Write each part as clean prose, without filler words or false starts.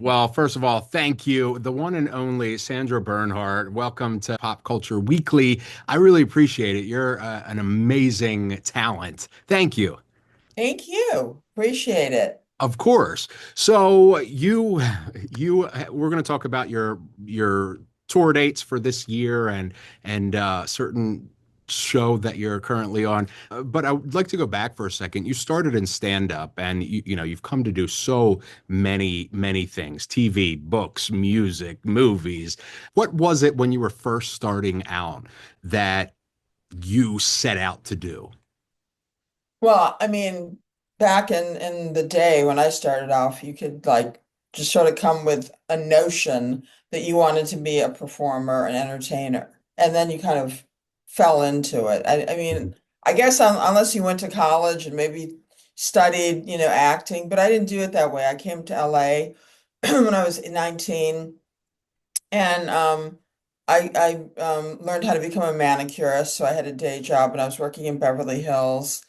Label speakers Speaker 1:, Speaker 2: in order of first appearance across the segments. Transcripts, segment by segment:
Speaker 1: Well, first of all, thank you. The one and only Sandra Bernhard. Welcome to Pop Culture Weekly. I really appreciate it. You're an amazing talent. Thank you.
Speaker 2: Thank you. Appreciate it.
Speaker 1: Of course. So you we're going to talk about your tour dates for this year and certain show that you're currently on. But I would like to go back for a second. You started in stand up and you've come to do so many things. TV, books, music, movies. What was it when you were first starting out that you set out to do?
Speaker 2: Well, I mean, back in the day when I started off, you could like just sort of come with a notion that you wanted to be a performer, an entertainer, and then you kind of fell into it. I mean, I guess unless you went to college and maybe studied, acting, but I didn't do it that way. I came to LA when I was 19. And I learned how to become a manicurist. So I had a day job and I was working in Beverly Hills.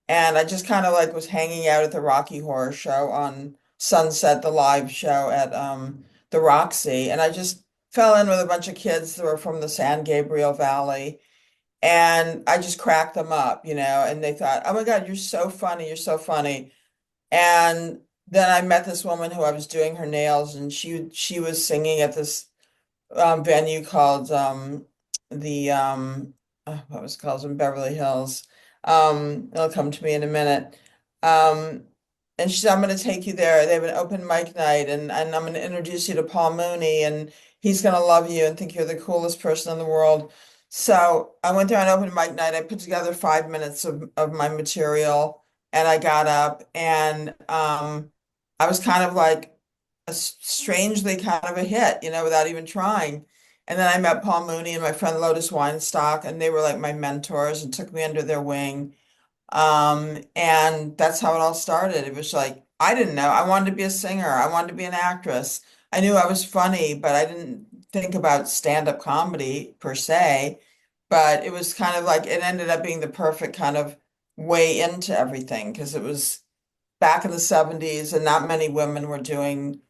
Speaker 2: And I just kind of like was hanging out at the Rocky Horror Show on Sunset, the live show at the Roxy. And I just fell in with a bunch of kids that were from the San Gabriel Valley. And I just cracked them up, and they thought, oh my God, you're so funny. You're so funny. And then I met this woman who I was doing her nails, and she was singing at this venue called the what was it called in Beverly Hills. It'll come to me in a minute. Um, and she said, I'm going to take you there. They have an open mic night, and I'm going to introduce you to Paul Mooney, and he's going to love you and think you're the coolest person in the world. So I went there on open mic night. I put together 5 minutes of my material, and I got up, and I was kind of like strangely kind of a hit, without even trying. And then I met Paul Mooney and my friend Lotus Weinstock, and they were like my mentors and took me under their wing. And that's how it all started. It was like, I didn't know. I wanted to be a singer. I wanted to be an actress. I knew I was funny, but I didn't think about stand-up comedy per se. But it was kind of like it ended up being the perfect kind of way into everything because it was back in the 70s and not many women were doing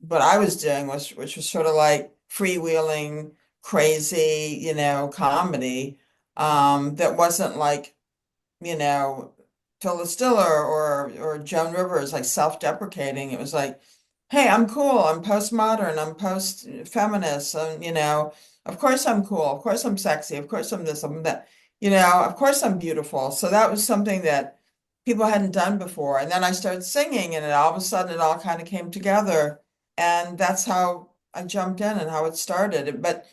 Speaker 2: what I was doing was which was sort of like freewheeling, crazy, comedy. That wasn't like, you know, Phyllis Diller or Joan Rivers, like self-deprecating. It was like, hey, I'm cool, I'm postmodern, I'm post-feminist, of course I'm cool, of course I'm sexy, of course I'm this, I'm that, of course I'm beautiful. So that was something that people hadn't done before. And then I started singing, and all of a sudden it all kind of came together. And that's how I jumped in and how it started. But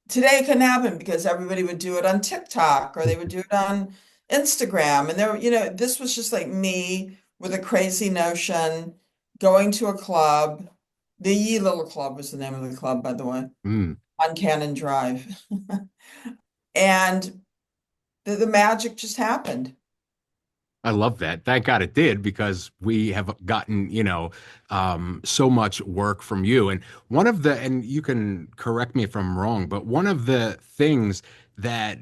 Speaker 2: today it couldn't happen because everybody would do it on TikTok or they would do it on Instagram. And there, this was just like me with a crazy notion, going to a club. The Yee Little Club was the name of the club, by the way,
Speaker 1: Mm.
Speaker 2: on Cannon Drive. And the magic just happened.
Speaker 1: I love that. Thank God it did because we have gotten, so much work from you. And and you can correct me if I'm wrong, but one of the things that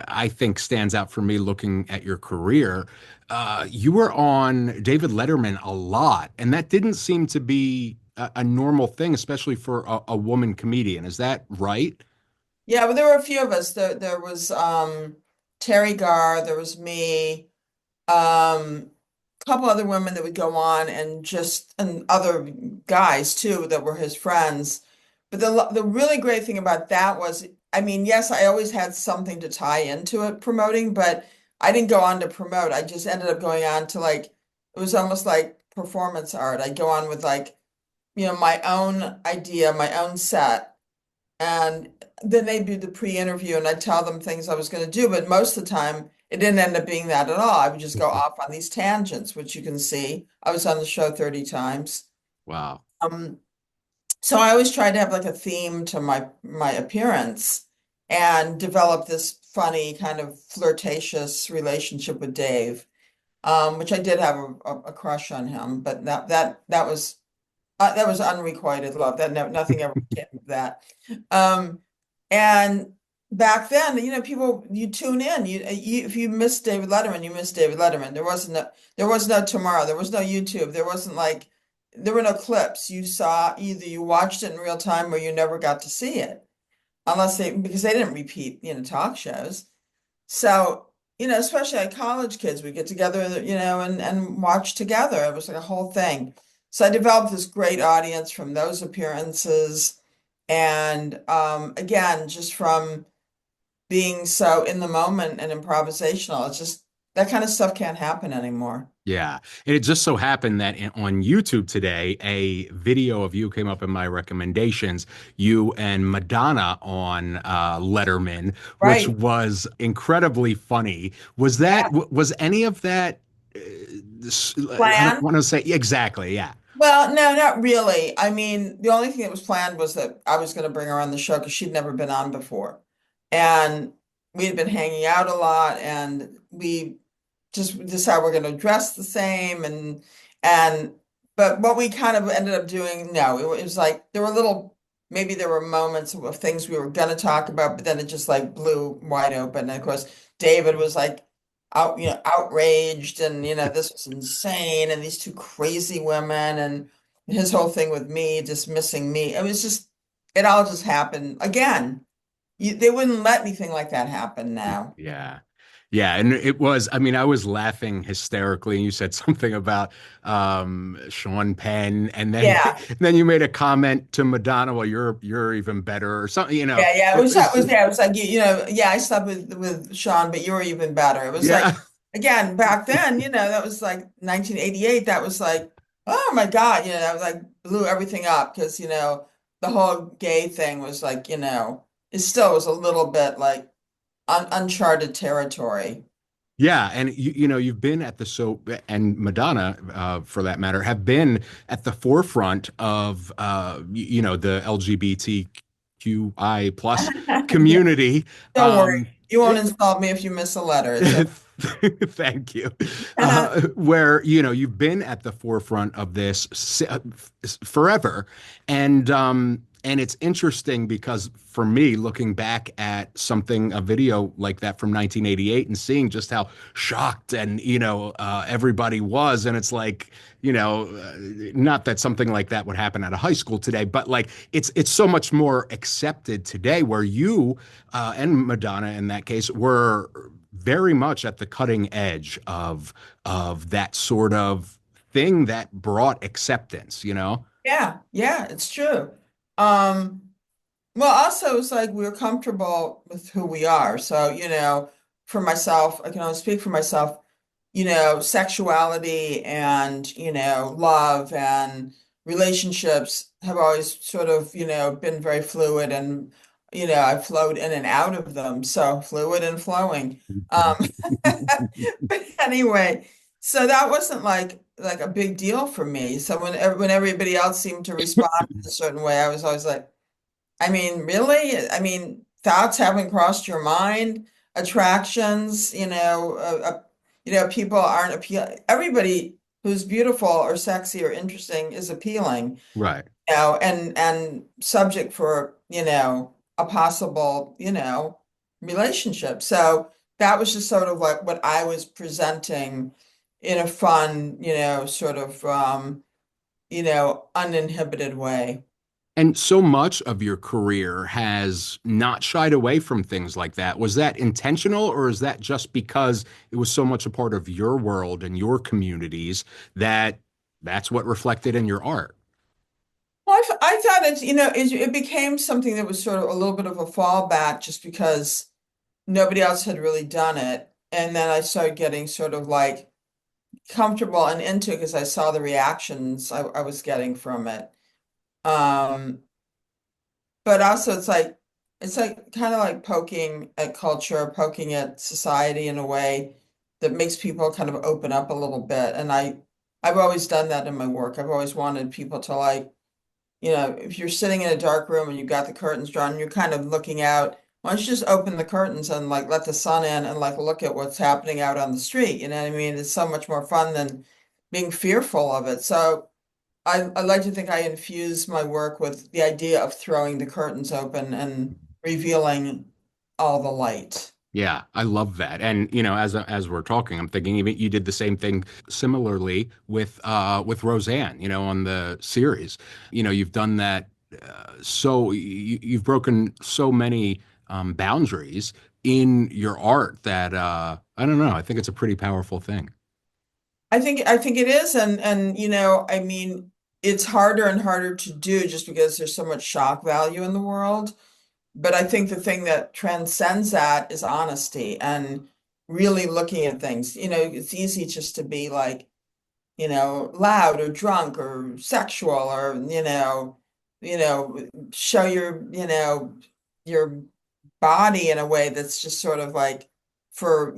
Speaker 1: I think stands out for me looking at your career, you were on David Letterman a lot, and that didn't seem to be a normal thing, especially for a woman comedian. Is that right?
Speaker 2: Yeah, but there were a few of us. There was Terry Garr, there was me, a couple other women that would go on and other guys too that were his friends. But the really great thing about that was, I mean, yes, I always had something to tie into it promoting, but I didn't go on to promote. I just ended up going on to like it was almost like performance art. I'd go on with like, my own idea, my own set. And then they'd do the pre-interview and I'd tell them things I was going to do. But most of the time, it didn't end up being that at all. I would just go off on these tangents, which you can see. I was on the show 30 times.
Speaker 1: Wow.
Speaker 2: Um, so I always tried to have like a theme to my appearance and develop this funny kind of flirtatious relationship with Dave, which I did have a crush on him, but that was unrequited love. Nothing ever came of that. Um, and back then, people you tune in. If you miss David Letterman, you miss David Letterman. There was no tomorrow. There was no YouTube. There wasn't like there were no clips. You saw either you watched it in real time or you never got to see it unless because they didn't repeat, talk shows. So, especially like college kids, we get together, and watch together. It was like a whole thing. So I developed this great audience from those appearances. And again, just from being so in the moment and improvisational, it's just that kind of stuff can't happen anymore.
Speaker 1: Yeah. And it just so happened that on YouTube today, a video of you came up in my recommendations, you and Madonna on Letterman, which
Speaker 2: Right.
Speaker 1: was incredibly funny. Was
Speaker 2: Yeah.
Speaker 1: was any of that, I don't
Speaker 2: Plan.
Speaker 1: want to say exactly. Yeah.
Speaker 2: Well, no, not really. I mean, the only thing that was planned was that I was going to bring her on the show because she'd never been on before. And we had been hanging out a lot and we just decided we're going to dress the same and but what we kind of ended up doing, no, it was like there were maybe there were moments of things we were going to talk about, but then it just like blew wide open. And of course, David was like outraged and this was insane and these two crazy women and his whole thing with me dismissing me. It was just it all just happened again. They wouldn't let anything like that happen now.
Speaker 1: Yeah. Yeah, and it was, I mean, I was laughing hysterically, and you said something about Sean Penn, and then
Speaker 2: Yeah.
Speaker 1: then you made a comment to Madonna, well, you're even better or something, you know.
Speaker 2: Yeah, yeah, it
Speaker 1: It
Speaker 2: was that
Speaker 1: was
Speaker 2: was yeah, it was like yeah, I slept with Sean, but you were even better. It was like
Speaker 1: yeah.
Speaker 2: again back then, that was like 1988. That was like, oh my God, that was like blew everything up because the whole gay thing was like, it still was a little bit like uncharted territory.
Speaker 1: Yeah, and you've been at the soap and Madonna, for that matter, have been at the forefront of the LGBTQI plus
Speaker 2: Yeah,
Speaker 1: community.
Speaker 2: don't worry, you won't insult me if you miss a letter. It's okay.
Speaker 1: Thank you. Where, you've been at the forefront of this forever. And it's interesting because for me, looking back at a video like that from 1988 and seeing just how shocked and, everybody was, and it's like, not that something like that would happen at a high school today, but like it's so much more accepted today where you and Madonna in that case were very much at the cutting edge of that sort of thing that brought acceptance, you know?
Speaker 2: Yeah, yeah, it's true. Um, well, also it's like we're comfortable with who we are. So, for myself, I can only speak for myself, sexuality and, love and relationships have always sort of, been very fluid and, I've flowed in and out of them. So fluid and flowing. Um, but anyway, so that wasn't like a big deal for me. So when everybody else seemed to respond a certain way, I was always like, I mean, really? I mean, thoughts haven't crossed your mind, attractions, people aren't appeal. Everybody who's beautiful or sexy or interesting is appealing,
Speaker 1: Right.
Speaker 2: and subject for, a possible, relationship. So that was just sort of like what I was presenting in a fun, sort of, uninhibited way.
Speaker 1: And so much of your career has not shied away from things like that. Was that intentional, or is that just because it was so much a part of your world and your communities that that's what reflected in your art?
Speaker 2: Well, I thought it became something that was sort of a little bit of a fallback just because nobody else had really done it. And then I started getting sort of like comfortable and into it because I saw the reactions I was getting from it. Um, but also it's like kind of like poking at culture, poking at society in a way that makes people kind of open up a little bit. And I've always done that in my work. I've always wanted people to like, if you're sitting in a dark room and you've got the curtains drawn and you're kind of looking out, why don't you just open the curtains and like let the sun in and like look at what's happening out on the street? You know what I mean? It's so much more fun than being fearful of it. So I like to think I infuse my work with the idea of throwing the curtains open and revealing all the light.
Speaker 1: Yeah, I love that. And as we're talking, I'm thinking even you did the same thing similarly with Roseanne, on the series. You've done that so you've broken so many boundaries in your art that I don't know, I think it's a pretty powerful thing.
Speaker 2: I think it is, and I mean, it's harder and harder to do just because there's so much shock value in the world. But I think the thing that transcends that is honesty and really looking at things. It's easy just to be like, loud or drunk or sexual or, show your body in a way that's just sort of like for,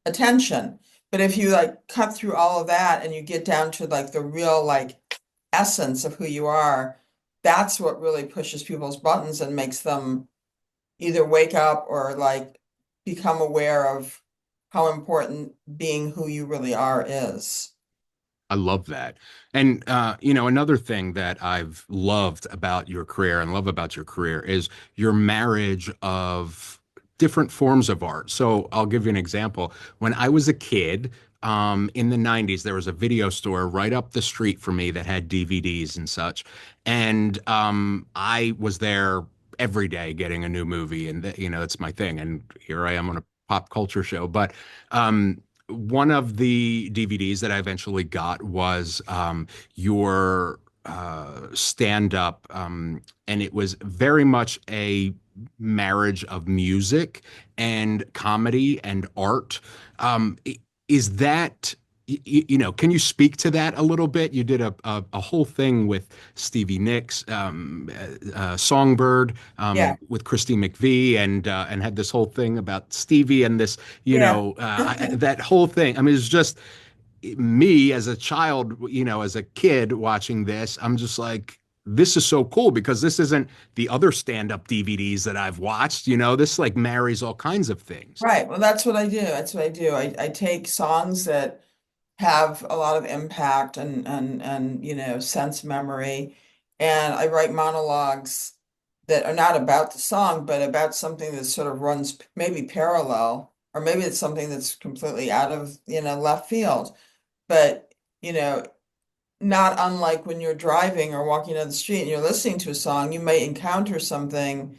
Speaker 2: attention. But if you like cut through all of that and you get down to like the real like essence of who you are, that's what really pushes people's buttons and makes them either wake up or like become aware of how important being who you really are is.
Speaker 1: I love that. And another thing that I've loved about your career and love about your career is your marriage of different forms of art. So I'll give you an example. When I was a kid, in the 90s, there was a video store right up the street from me that had DVDs and such. And I was there every day getting a new movie, and it's my thing. And here I am on a pop culture show. But one of the DVDs that I eventually got was your stand-up, and it was very much a marriage of music and comedy and art. Is that, can you speak to that a little bit? You did a whole thing with Stevie Nicks, Songbird,
Speaker 2: Yeah.
Speaker 1: with Christy McVie, and had this whole thing about Stevie and this,
Speaker 2: Yeah.
Speaker 1: that whole thing. I mean, it's just me as a child, as a kid watching this. I'm just like, this is so cool because this isn't the other stand-up DVDs that I've watched. This like marries all kinds of things.
Speaker 2: Right. Well, that's what I do. That's what I do. I take songs that have a lot of impact and sense memory, and I write monologues that are not about the song, but about something that sort of runs maybe parallel, or maybe it's something that's completely out of, left field. But, not unlike when you're driving or walking down the street and you're listening to a song, you may encounter something,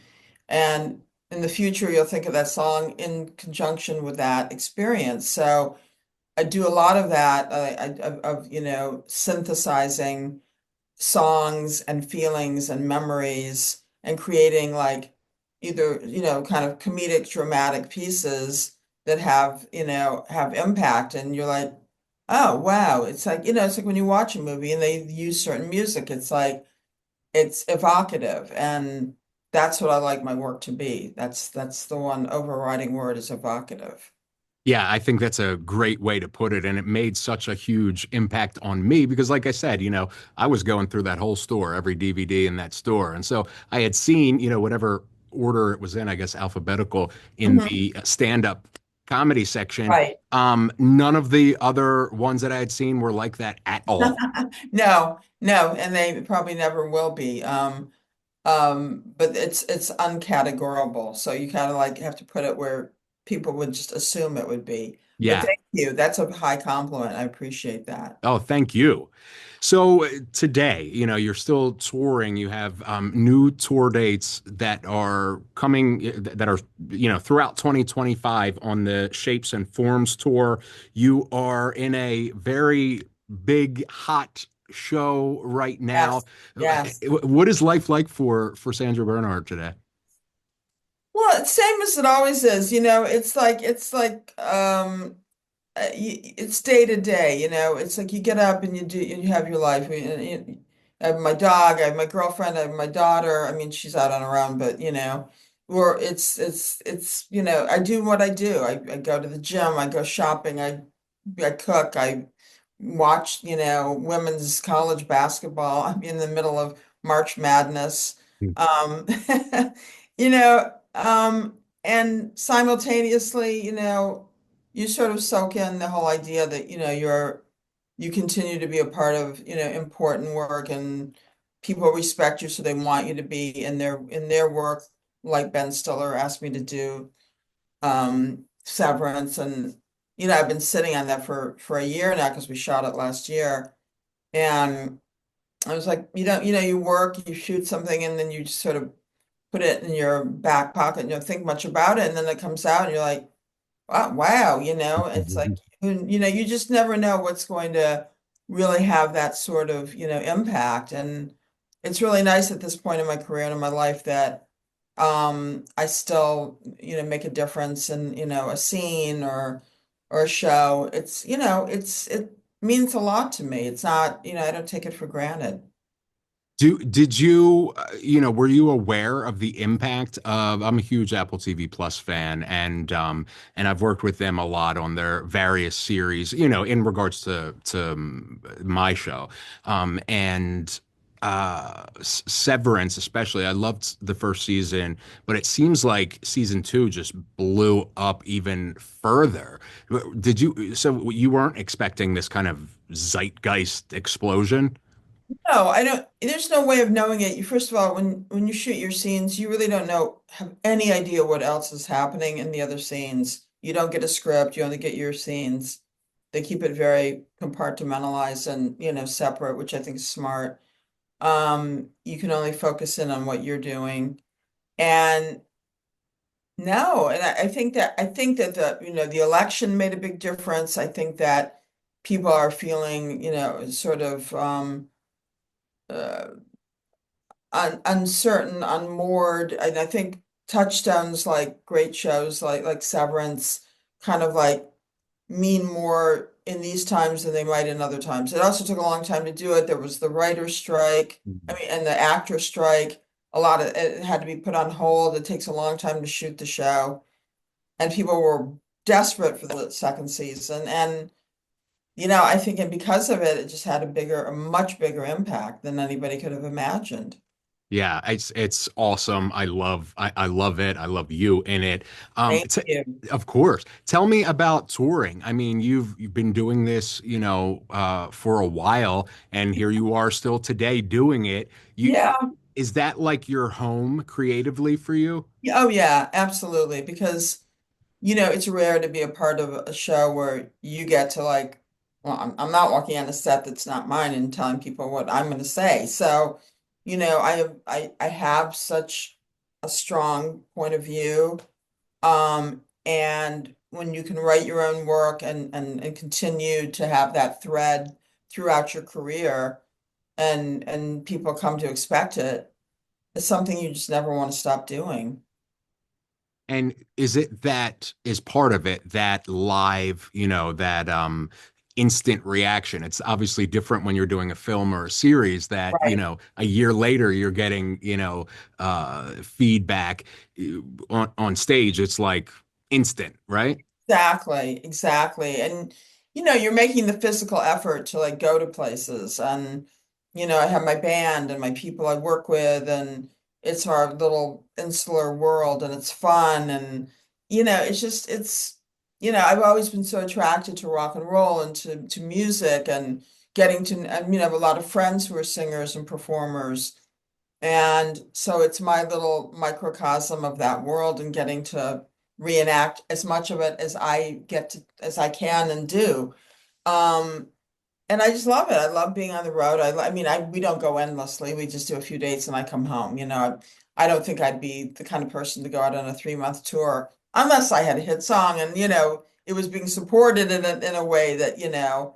Speaker 2: and in the future you'll think of that song in conjunction with that experience. So I do a lot of that, of synthesizing songs and feelings and memories and creating like either, kind of comedic, dramatic pieces that have impact. And you're like, oh, wow. It's like, it's like when you watch a movie and they use certain music, it's like, it's evocative. And that's what I like my work to be. That's the one overriding word is evocative.
Speaker 1: Yeah, I think that's a great way to put it. And it made such a huge impact on me because, like I said, I was going through that whole store, every DVD in that store. And so I had seen, whatever order it was in, I guess alphabetical, in
Speaker 2: Mhm.
Speaker 1: the stand-up comedy section.
Speaker 2: Right.
Speaker 1: None of the other ones that I had seen were like that at all.
Speaker 2: No, no, and they probably never will be. But it's uncategorable, so you kind of like have to put it where people would just assume it would be. But
Speaker 1: Yeah.
Speaker 2: thank you. That's a high compliment. I appreciate that.
Speaker 1: Oh, thank you. So today, you're still touring. You have new tour dates that are coming, that are, throughout 2025 on the Shapes and Forms tour. You are in a very big, hot show right now.
Speaker 2: Yes, yes.
Speaker 1: What is life like for Sandra Bernhard today?
Speaker 2: Well, it's same as it always is. It's day to day, it's like you get up and you have your life. I have my dog, I have my girlfriend, I have my daughter. I mean, she's out on her own, but I do what I do. I go to the gym, I go shopping, I cook, I watch, women's college basketball. I'm in the middle of March Madness. Um, and simultaneously, you sort of soak in the whole idea that, you continue to be a part of, important work, and people respect you, so they want you to be in their work, like Ben Stiller asked me to do. Severance, and I've been sitting on that for a year now because we shot it last year. And I was like, you work, you shoot something, and then you just sort of put it in your back pocket and you don't think much about it, and then it comes out and you're like, wow, it's like, you just never know what's going to really have that sort of, impact. And it's really nice at this point in my career and in my life that I still, make a difference in, a scene or a show. It means a lot to me. It's not, I don't take it for granted.
Speaker 1: Did you, were you aware of the impact of, I'm a huge Apple TV Plus fan, and I've worked with them a lot on their various series, in regards to my show. And Severance, especially, I loved the first season, but it seems like season two just blew up even further. So you weren't expecting this kind of zeitgeist explosion?
Speaker 2: No, I don't. There's no way of knowing it. First of all, when you shoot your scenes, you really don't have any idea what else is happening in the other scenes. You don't get a script, you only get your scenes. They keep it very compartmentalized and, separate, which I think is smart. You can only focus in on what you're doing. And no, and I think that the election made a big difference. I think that people are feeling, sort of uh uncertain, unmoored, and I think touchstones like great shows like Severance kind of like mean more in these times than they might in other times. It also took a long time to do it. There was the writer's strike, I mean, and the actor strike. A lot of it had to be put on hold. It takes a long time to shoot the show, and people were desperate for the second season. And I think, and because of it, it just had a much bigger impact than anybody could have imagined.
Speaker 1: Yeah, it's awesome. I love it. I love you in it.
Speaker 2: Thank you.
Speaker 1: Of course. Tell me about touring. I mean, you've been doing this, for a while, and here you are still today doing it.
Speaker 2: Yeah.
Speaker 1: Is that like your home creatively for you?
Speaker 2: Oh, yeah, absolutely. Because, it's rare to be a part of a show where you get to like, well, I'm not walking on a set that's not mine and telling people what I'm going to say. So, I have such a strong point of view. And when you can write your own work and continue to have that thread throughout your career and people come to expect it, it's something you just never want to stop doing.
Speaker 1: And is it that is part of it, that live, that instant reaction? It's obviously different when you're doing a film or a series that,
Speaker 2: Right.
Speaker 1: a year later you're getting, feedback on stage. It's like instant, right?
Speaker 2: Exactly, exactly. And you're making the physical effort to like go to places. And I have my band and my people I work with, and it's our little insular world, and it's fun. And it's just I've always been so attracted to rock and roll and to music, and getting to I have a lot of friends who are singers and performers. And so it's my little microcosm of that world, and getting to reenact as much of it as I can and do. Um, and I just love it. I love being on the road. I mean, we don't go endlessly. We just do a few dates and I come home. I don't think I'd be the kind of person to go out on a 3-month tour unless I had a hit song and, it was being supported in a way that,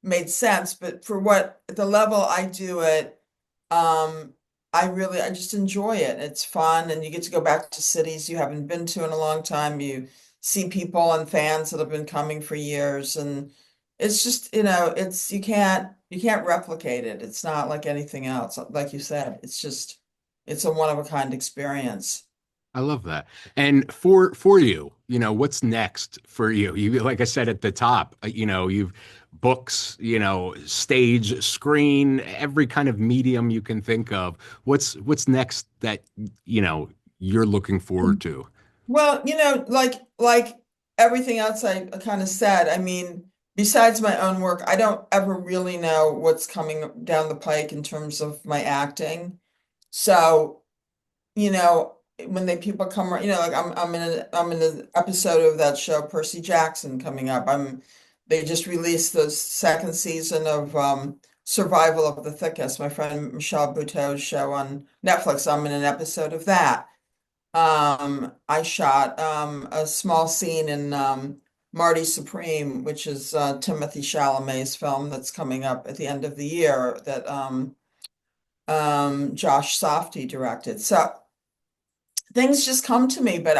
Speaker 2: made sense. But for what at the level I do it, um, I just enjoy it. It's fun, and you get to go back to cities you haven't been to in a long time. You see people and fans that have been coming for years, and it's just, you can't replicate it. It's not like anything else. Like you said, it's a one of a kind experience.
Speaker 1: I love that. And for you, what's next for you? You like I said at the top, you've books, stage, screen, every kind of medium you can think of. What's next that, you're looking forward to?
Speaker 2: Well, like everything else I kind of said, I mean, besides my own work, I don't ever really know what's coming down the pike in terms of my acting. So, when they people come, like I'm in an episode of that show Percy Jackson coming up. They just released the second season of Survival of the Thickest, my friend Michelle Buteau's show on Netflix. I'm in an episode of that. I shot a small scene in Marty Supreme, which is Timothy Chalamet's film that's coming up at the end of the year that Josh Safdie directed. So things just come to me, but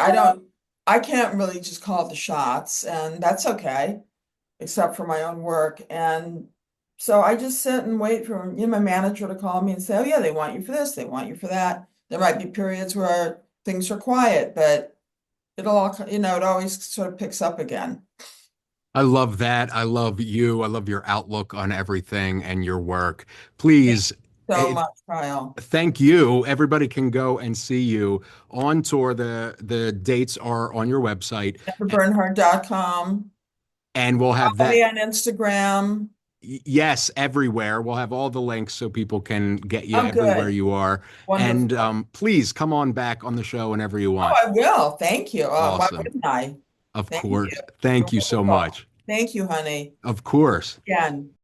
Speaker 2: I can't really just call the shots, and that's okay, except for my own work. And so I just sit and wait for, my manager to call me and say, oh yeah, they want you for this, they want you for that. There might be periods where things are quiet, but it'll all, it always sort of picks up again.
Speaker 1: I love that. I love you. I love your outlook on everything and your work.
Speaker 2: Thank
Speaker 1: Please,
Speaker 2: you so
Speaker 1: eh,
Speaker 2: much, Kyle.
Speaker 1: thank you. Everybody can go and see you on tour. The dates are on your website,
Speaker 2: SandraBernhard.com.
Speaker 1: and we'll have
Speaker 2: Follow me
Speaker 1: that.
Speaker 2: on Instagram.
Speaker 1: Yes, everywhere. We'll have all the links so people can get you
Speaker 2: Oh,
Speaker 1: everywhere
Speaker 2: good.
Speaker 1: you are. And
Speaker 2: Wonderful.
Speaker 1: please come on back on the show whenever you
Speaker 2: Oh,
Speaker 1: want.
Speaker 2: I will. Thank you. Why
Speaker 1: Awesome.
Speaker 2: wouldn't I?
Speaker 1: Of
Speaker 2: Thank you.
Speaker 1: course.
Speaker 2: You're
Speaker 1: Thank you so
Speaker 2: wonderful.
Speaker 1: much.
Speaker 2: Thank you, honey.
Speaker 1: Of course.
Speaker 2: Again.